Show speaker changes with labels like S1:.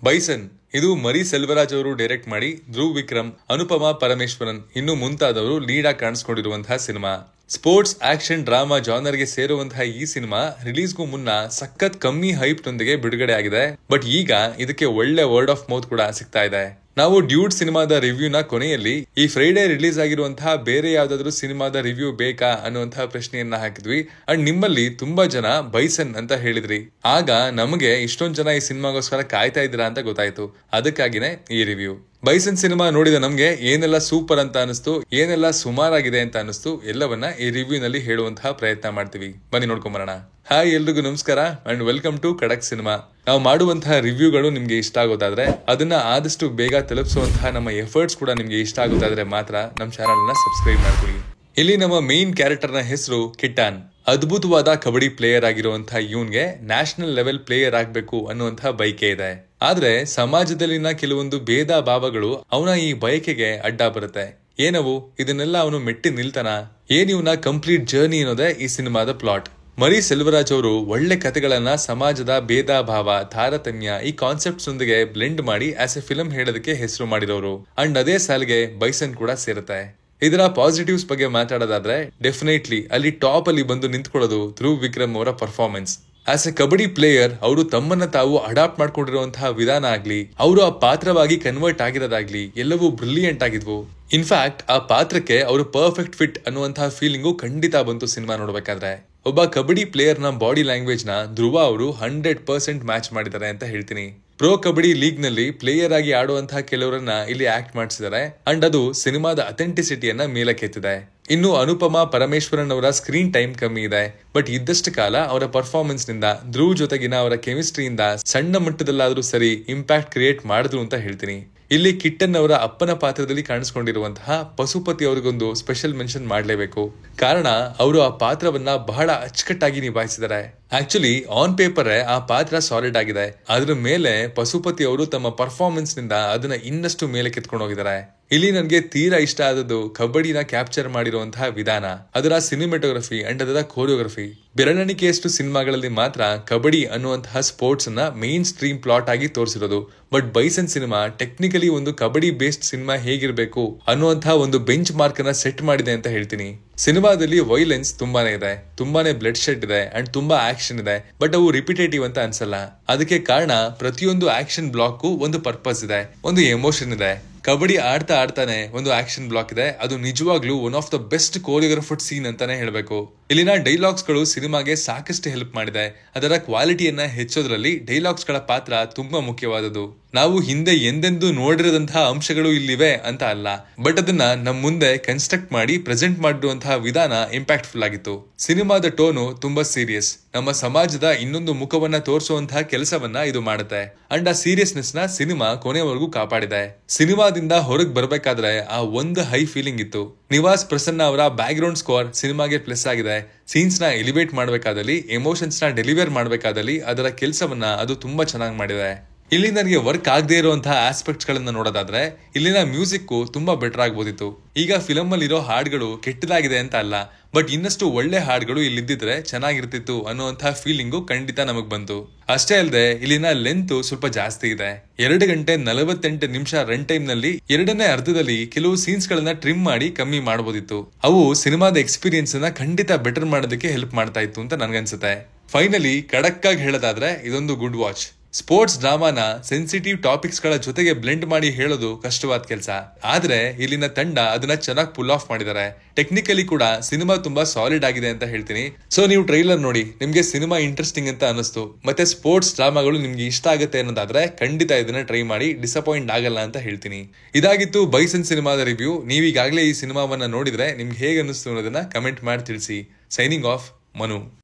S1: Bison ಇದು ಮರಿ ಸೆಲ್ವರಾಜ್ ಅವರು ಡೈರೆಕ್ಟ್ ಮಾಡಿ ಧ್ರುವ್ ವಿಕ್ರಮ್, ಅನುಪಮಾ ಪರಮೇಶ್ವರನ್ ಇನ್ನು ಮುಂತಾದವರು ಲೀಡ್ ಆಗಿ ಕಾಣಿಸ್ಕೊಂಡಿರುವಂತಹ ಸಿನಿಮಾ. ಸ್ಪೋರ್ಟ್ಸ್ ಆಕ್ಷನ್ ಡ್ರಾಮಾ ಜಾನರ್ಗೆ ಸೇರುವಂತಹ ಈ ಸಿನಿಮಾ ರಿಲೀಸ್ಗೂ ಮುನ್ನ ಸಖತ್ ಕಮ್ಮಿ ಹೈಪ್ ನೊಂದಿಗೆ ಬಿಡುಗಡೆ ಆಗಿದೆ. ಬಟ್ ಈಗ ಇದಕ್ಕೆ ಒಳ್ಳೆ ವರ್ಡ್ ಆಫ್ ಮೌತ್ ಕೂಡ ಸಿಗ್ತಾ ಇದೆ. ನಾವು ಡ್ಯೂಡ್ ಸಿನಿಮಾದ ರಿವ್ಯೂನ ಕೊನೆಯಲ್ಲಿ ಈ ಫ್ರೈಡೆ ರಿಲೀಸ್ ಆಗಿರುವಂತಹ ಬೇರೆ ಯಾವ್ದಾದ್ರು ಸಿನಿಮಾದ ರಿವ್ಯೂ ಬೇಕಾ ಅನ್ನುವಂತಹ ಪ್ರಶ್ನೆಯನ್ನ ಹಾಕಿದ್ವಿ. ಅಂಡ್ ನಿಮ್ಮಲ್ಲಿ ತುಂಬಾ ಜನ ಬೈಸನ್ ಅಂತ ಹೇಳಿದ್ರಿ. ಆಗ ನಮಗೆ ಇಷ್ಟೊಂದ್ ಜನ ಈ ಸಿನಿಮಾಗೋಸ್ಕರ ಕಾಯ್ತಾ ಇದ್ದೀರಾ ಅಂತ ಗೊತ್ತಾಯ್ತು. ಅದಕ್ಕಾಗಿನೇ ಈ ರಿವ್ಯೂ. ಬೈಸನ್ ಸಿನಿಮಾ ನೋಡಿದ ನಮ್ಗೆ ಏನೆಲ್ಲ ಸೂಪರ್ ಅಂತ ಅನಿಸ್ತು, ಏನೆಲ್ಲ ಸುಮಾರಾಗಿದೆ ಅಂತ ಅನಿಸ್ತು, ಎಲ್ಲವನ್ನ ಈ ರಿವ್ಯೂ ನಲ್ಲಿ ಹೇಳುವಂತಹ ಪ್ರಯತ್ನ ಮಾಡ್ತೀವಿ. ಬನ್ನಿ ನೋಡ್ಕೊಂಬರೋಣ. ಹಾಯ್, ಎಲ್ರಿಗೂ ನಮಸ್ಕಾರ ಅಂಡ್ ವೆಲ್ಕಮ್ ಟು ಖಡಕ್ ಸಿನಿಮಾ. ನಾವು ಮಾಡುವಂತಹ ರಿವ್ಯೂಗಳು ನಿಮ್ಗೆ ಇಷ್ಟ ಆಗೋದಾದ್ರೆ, ಅದನ್ನ ಆದಷ್ಟು ಬೇಗ ತಲುಪಿಸುವಂತಹ ನಮ್ಮ ಎಫರ್ಟ್ಸ್ ಕೂಡ ನಿಮ್ಗೆ ಇಷ್ಟ ಆಗೋದಾದ್ರೆ ಮಾತ್ರ ನಮ್ಮ ಚಾನಲ್ ನ ಸಬ್ಸ್ಕ್ರೈಬ್ ಮಾಡ್ಕೊಳ್ಳಿ. ಇಲ್ಲಿ ನಮ್ಮ ಮೇನ್ ಕ್ಯಾರೆಕ್ಟರ್ ನ ಹೆಸರು ಕಿಟ್ಟಾನ್. ಅದ್ಭುತವಾದ ಕಬಡ್ಡಿ ಪ್ಲೇಯರ್ ಆಗಿರುವಂತಹ ಇವನ್ಗೆ ನ್ಯಾಷನಲ್ ಲೆವೆಲ್ ಪ್ಲೇಯರ್ ಆಗ್ಬೇಕು ಅನ್ನುವಂತಹ ಬಯಕೆ ಇದೆ. ಆದ್ರೆ ಸಮಾಜದಲ್ಲಿನ ಕೆಲವೊಂದು ಭೇದ ಭಾವಗಳು ಅವನ ಈ ಬಯಕೆಗೆ ಅಡ್ಡ ಬರುತ್ತೆ. ಏನವು? ಇದನ್ನೆಲ್ಲ ಅವನು ಮೆಟ್ಟಿ ನಿಲ್ತಾನ? ಏನ್ ಇವನ ಕಂಪ್ಲೀಟ್ ಜರ್ನಿ ಅನ್ನೋದೇ ಈ ಸಿನಿಮಾದ ಪ್ಲಾಟ್. ಮರಿ ಸೆಲ್ವರಾಜ್ ಅವರು ಒಳ್ಳೆ ಕಥೆಗಳನ್ನ ಸಮಾಜದ ಭೇದ ಭಾವ, ತಾರತಮ್ಯ ಈ ಕಾನ್ಸೆಪ್ಟ್ಸ್ ಒಂದಿಗೆ ಬ್ಲೆಂಡ್ ಮಾಡಿ ಆಸ್ ಎ ಫಿಲಂ ಹೇಳೋದಕ್ಕೆ ಹೆಸರು ಮಾಡಿರೋರು. ಅಂಡ್ ಅದೇ ಸಾಲಿಗೆ ಬೈಸನ್ ಕೂಡ ಸೇರುತ್ತೆ. ಇದರ ಪಾಸಿಟಿವ್ಸ್ ಬಗ್ಗೆ ಮಾತಾಡೋದಾದ್ರೆ ಡೆಫಿನೆಟ್ಲಿ ಅಲ್ಲಿ ಟಾಪ್ ಅಲ್ಲಿ ಬಂದು ನಿಂತ್ಕೊಳ್ಳೋದು ಧ್ರುವ್ ವಿಕ್ರಮ್ ಅವರ performance. As A kabaddi player ಅವರು ತಮ್ಮನ್ನ ತಾವು ಅಡಾಪ್ಟ್ ಮಾಡ್ಕೊಂಡಿರುವಂತಹ ವಿಧಾನ ಆಗ್ಲಿ, ಅವರು ಆ ಪಾತ್ರವಾಗಿ ಕನ್ವರ್ಟ್ ಆಗಿರೋದಾಗ್ಲಿ ಎಲ್ಲವೂ ಬ್ರಿಲಿಯಂಟ್ ಆಗಿದ್ವು. ಇನ್ಫ್ಯಾಕ್ಟ್ ಆ ಪಾತ್ರಕ್ಕೆ ಅವರು ಪರ್ಫೆಕ್ಟ್ ಫಿಟ್ ಅನ್ನುವಂತಹ ಫೀಲಿಂಗು ಖಂಡಿತ ಬಂತು ಸಿನಿಮಾ ನೋಡ್ಬೇಕಾದ್ರೆ. ಒಬ್ಬ ಕಬಡ್ಡಿ ಪ್ಲೇಯರ್ ನ ಬಾಡಿ ಲ್ಯಾಂಗ್ವೇಜ್ ನ ಧ್ರುವ ಅವರು 100% ಮ್ಯಾಚ್ ಮಾಡಿದ್ದಾರೆ ಅಂತ ಹೇಳ್ತೀನಿ. ಪ್ರೋ ಕಬಡ್ಡಿ ಲೀಗ್ ನಲ್ಲಿ ಪ್ಲೇಯರ್ ಆಗಿ ಆಡುವಂತಹ ಕೆಲವರನ್ನ ಇಲ್ಲಿ ಆಕ್ಟ್ ಮಾಡಿಸಿದ್ದಾರೆ. ಅಂಡ್ ಅದು ಸಿನಿಮಾದ ಅಥೆಂಟಿಸಿಟಿಯನ್ನ ಮೇಲಕ್ಕೆತ್ತಿದೆ. ಇನ್ನು ಅನುಪಮಾ ಪರಮೇಶ್ವರನ್ ಅವರ ಸ್ಕ್ರೀನ್ ಟೈಮ್ ಕಮ್ಮಿ ಇದೆ. ಬಟ್ ಇದ್ದಷ್ಟು ಕಾಲ ಅವರ ಪರ್ಫಾರ್ಮೆನ್ಸ್ ನಿಂದ, ಧ್ರುವ್ ಜೊತೆಗಿನ ಅವರ ಕೆಮಿಸ್ಟ್ರಿಯಿಂದ ಸಣ್ಣ ಮಟ್ಟದಲ್ಲಾದ್ರೂ ಸರಿ ಇಂಪ್ಯಾಕ್ಟ್ ಕ್ರಿಯೇಟ್ ಮಾಡಿದ್ರು ಅಂತ ಹೇಳ್ತೀನಿ. ಇಲ್ಲಿ ಕಿಟ್ಟನ್ ಅವರ ಅಪ್ಪನ ಪಾತ್ರದಲ್ಲಿ ಕಾಣಿಸ್ಕೊಂಡಿರುವಂತಹ ಪಶುಪತಿ ಅವ್ರಿಗೊಂದು ಸ್ಪೆಷಲ್ ಮೆನ್ಷನ್ ಮಾಡಲೇಬೇಕು. ಕಾರಣ ಅವರು ಆ ಪಾತ್ರವನ್ನ ಬಹಳ ಅಚ್ಚುಕಟ್ಟಾಗಿ ನಿಭಾಯಿಸಿದ್ದಾರೆ. ಆಕ್ಚುಲಿ ಆನ್ ಪೇಪರ್ ಆ ಪಾತ್ರ ಸಾಲಿಡ್ ಆಗಿದೆ. ಅದ್ರ ಮೇಲೆ ಪಶುಪತಿ ಅವರು ತಮ್ಮ ಪರ್ಫಾರ್ಮೆನ್ಸ್ ನಿಂದ ಅದನ್ನ ಇನ್ನಷ್ಟು ಮೇಲೆ ಕೆತ್ಕೊಂಡು ಹೋಗಿದ್ದಾರೆ. ಇಲ್ಲಿ ನನಗೆ ತೀರಾ ಇಷ್ಟ ಆದದ್ದು ಕಬಡ್ಡಿನ ಕ್ಯಾಪ್ಚರ್ ಮಾಡಿರುವಂತಹ ವಿಧಾನ, ಅದರ ಸಿನಿಮಾಟೋಗ್ರಫಿ ಅಂಡ್ ಅದರ ಕೋರಿಯೋಗ್ರಫಿ. ಬೆರಳೆಣಿಕೆಯಷ್ಟು ಸಿನಿಮಾಗಳಲ್ಲಿ ಮಾತ್ರ ಕಬಡ್ಡಿ ಅನ್ನುವಂತಹ ಸ್ಪೋರ್ಟ್ಸ್ ಅನ್ನ ಮೇನ್ ಸ್ಟ್ರೀಮ್ ಪ್ಲಾಟ್ ಆಗಿ ತೋರಿಸಿರೋದು. ಬಟ್ ಬೈಸನ್ ಸಿನಿಮಾ ಟೆಕ್ನಿಕಲಿ ಒಂದು ಕಬಡ್ಡಿ ಬೇಸ್ಡ್ ಸಿನಿಮಾ ಹೇಗಿರ್ಬೇಕು ಅನ್ನುವಂತಹ ಒಂದು ಬೆಂಚ್ ಮಾರ್ಕ್ ಅನ್ನ ಸೆಟ್ ಮಾಡಿದೆ ಅಂತ ಹೇಳ್ತೀನಿ. ಸಿನಿಮಾದಲ್ಲಿ ವೈಲೆನ್ಸ್ ತುಂಬಾನೇ ಇದೆ, ತುಂಬಾನೇ ಬ್ಲಡ್ ಶೆಡ್ ಇದೆ ಅಂಡ್ ತುಂಬಾ ಆಕ್ಷನ್ ಇದೆ. ಬಟ್ ಅವು ರಿಪಿಟೇಟಿವ್ ಅಂತ ಅನ್ಸಲ್ಲ. ಅದಕ್ಕೆ ಕಾರಣ ಪ್ರತಿಯೊಂದು ಆಕ್ಷನ್ ಬ್ಲಾಕ್ ಒಂದು ಪರ್ಪಸ್ ಇದೆ, ಒಂದು ಎಮೋಷನ್ ಇದೆ. ಕಬಡ್ಡಿ ಆಡ್ತಾ ಆಡ್ತಾನೆ ಒಂದು ಆಕ್ಷನ್ ಬ್ಲಾಕ್ ಇದೆ. ಅದು ನಿಜವಾಗ್ಲೂ one of the best choreographed scene ಅಂತಾನೆ ಹೇಳ್ಬೇಕು. ಇಲ್ಲಿನ ಡೈಲಾಗ್ಸ್ ಗಳು ಸಿನಿಮಾಗೆ ಸಾಕಷ್ಟು ಹೆಲ್ಪ್ ಮಾಡಿದೆ. ಅದರ ಕ್ವಾಲಿಟಿಯನ್ನ ಹೆಚ್ಚೋದ್ರಲ್ಲಿ ಡೈಲಾಗ್ಸ್ ಗಳ ಪಾತ್ರ ತುಂಬಾ ಮುಖ್ಯವಾದದ್ದು. ನಾವು ಹಿಂದೆ ಎಂದೆಂದೂ ನೋಡಿರದಂತಹ ಅಂಶಗಳು ಇಲ್ಲಿವೆ ಅಂತ ಅಲ್ಲ, ಬಟ್ ಅದನ್ನ ನಮ್ ಮುಂದೆ ಕನ್ಸ್ಟ್ರಕ್ಟ್ ಮಾಡಿ ಪ್ರೆಸೆಂಟ್ ಮಾಡಿರುವಂತಹ ವಿಧಾನ ಇಂಪ್ಯಾಕ್ಟ್ಫುಲ್ ಆಗಿತ್ತು. ಸಿನಿಮಾದ ಟೋನು ತುಂಬಾ ಸೀರಿಯಸ್, ನಮ್ಮ ಸಮಾಜದ ಇನ್ನೊಂದು ಮುಖವನ್ನ ತೋರಿಸುವಂತಹ ಕೆಲಸವನ್ನ ಇದು ಮಾಡುತ್ತೆ. ಅಂಡ್ ಆ ಸೀರಿಯಸ್ನೆಸ್ ನ ಸಿನಿಮಾ ಕೊನೆವರೆಗೂ ಕಾಪಾಡಿದೆ. ಸಿನಿಮಾದಿಂದ ಹೊರಗೆ ಬರ್ಬೇಕಾದ್ರೆ ಆ ಒಂದು ಹೈ ಫೀಲಿಂಗ್ ಇತ್ತು. ನಿವಾಸ್ ಪ್ರಸನ್ನ ಅವರ ಬ್ಯಾಕ್ ಗ್ರೌಂಡ್ ಸ್ಕೋರ್ ಸಿನಿಮಾಗೆ ಪ್ಲಸ್ ಆಗಿದೆ. ಸೀನ್ಸ್ ನ ಎಲಿವೇಟ್ ಮಾಡಬೇಕಾದಲ್ಲಿ, ಎಮೋಷನ್ಸ್ ನ ಡೆಲಿವರ್ ಮಾಡಬೇಕಾದಲ್ಲಿ ಅದರ ಕೆಲಸವನ್ನ ಅದು ತುಂಬಾ ಚೆನ್ನಾಗಿ ಮಾಡಿದೆ. ಇಲ್ಲಿ ನನಗೆ ವರ್ಕ್ ಆಗದೆ ಇರುವಂತಹ ಆಸ್ಪೆಕ್ಟ್ಸ್ ಗಳನ್ನ ನೋಡೋದಾದ್ರೆ, ಇಲ್ಲಿನ ಮ್ಯೂಸಿಕ್ ತುಂಬಾ ಬೆಟರ್ ಆಗ್ಬೋದಿತ್ತು. ಈಗ ಫಿಲಮ್ ಅಲ್ಲಿ ಇರೋ ಹಾಡುಗಳು ಕೆಟ್ಟದಾಗಿದೆ ಅಂತ ಅಲ್ಲ, ಬಟ್ ಇನ್ನಷ್ಟು ಒಳ್ಳೆ ಹಾಡುಗಳು ಇಲ್ಲಿದ್ದಿದ್ರೆ ಚೆನ್ನಾಗಿರ್ತಿತ್ತು ಅನ್ನುವಂತಹ ಫೀಲಿಂಗು ಖಂಡಿತ ನಮಗ್ ಬಂತು. ಅಷ್ಟೇ ಅಲ್ಲದೆ ಇಲ್ಲಿನ ಲೆಂತ್ ಸ್ವಲ್ಪ ಜಾಸ್ತಿ ಇದೆ. 2 ಗಂಟೆ 48 ನಿಮಿಷ ರನ್ ಟೈಮ್ ನಲ್ಲಿ ಎರಡನೇ ಅರ್ಧದಲ್ಲಿ ಕೆಲವು ಸೀನ್ಸ್ ಗಳನ್ನ ಟ್ರಿಮ್ ಮಾಡಿ ಕಮ್ಮಿ ಮಾಡಬಹುದಿತ್ತು. ಅವು ಸಿನಿಮಾದ ಎಕ್ಸ್ಪೀರಿಯನ್ಸ್ ಅನ್ನ ಖಂಡಿತ ಬೆಟರ್ ಮಾಡೋದಕ್ಕೆ ಹೆಲ್ಪ್ ಮಾಡ್ತಾ ಇತ್ತು ಅಂತ ನನ್ಗನ್ಸುತ್ತೆ. ಫೈನಲಿ ಖಡಕ್ ಆಗಿ ಹೇಳೋದಾದ್ರೆ ಇದೊಂದು ಗುಡ್ ವಾಚ್. ಸ್ಪೋರ್ಟ್ಸ್ ಡ್ರಾಮಾನ ಸೆನ್ಸಿಟಿವ್ ಟಾಪಿಕ್ಸ್ ಗಳ ಜೊತೆಗೆ ಬ್ಲೆಂಡ್ ಮಾಡಿ ಹೇಳೋದು ಕಷ್ಟವಾದ ಕೆಲಸ. ಆದ್ರೆ ಇಲ್ಲಿನ ತಂಡ ಅದನ್ನ ಚೆನ್ನಾಗಿ ಪುಲ್ ಆಫ್ ಮಾಡಿದ್ದಾರೆ. ಟೆಕ್ನಿಕಲಿ ಕೂಡ ಸಿನಿಮಾ ತುಂಬಾ ಸಾಲಿಡ್ ಆಗಿದೆ ಅಂತ ಹೇಳ್ತೀನಿ. ಸೊ ನೀವು ಟ್ರೈಲರ್ ನೋಡಿ ನಿಮ್ಗೆ ಸಿನಿಮಾ ಇಂಟ್ರೆಸ್ಟಿಂಗ್ ಅಂತ ಅನಿಸ್ತು, ಮತ್ತೆ ಸ್ಪೋರ್ಟ್ಸ್ ಡ್ರಾಮಾಗಳು ನಿಮ್ಗೆ ಇಷ್ಟ ಆಗುತ್ತೆ ಅನ್ನೋದಾದ್ರೆ ಖಂಡಿತ ಇದನ್ನ ಟ್ರೈ ಮಾಡಿ, ಡಿಸಪಾಯಿಂಟ್ ಆಗಲ್ಲ ಅಂತ ಹೇಳ್ತೀನಿ. ಇದಾಗಿತ್ತು ಬೈಸನ್ ಸಿನಿಮಾದ ರಿವ್ಯೂ. ನೀವೀಗಾಗಲೇ ಈ ಸಿನಿಮಾವನ್ನ ನೋಡಿದ್ರೆ ನಿಮ್ಗೆ ಹೇಗೆ ಅನಿಸ್ತು ಅನ್ನೋದನ್ನ ಕಮೆಂಟ್ ಮಾಡಿ ತಿಳಿಸಿ. Signing off, Manu.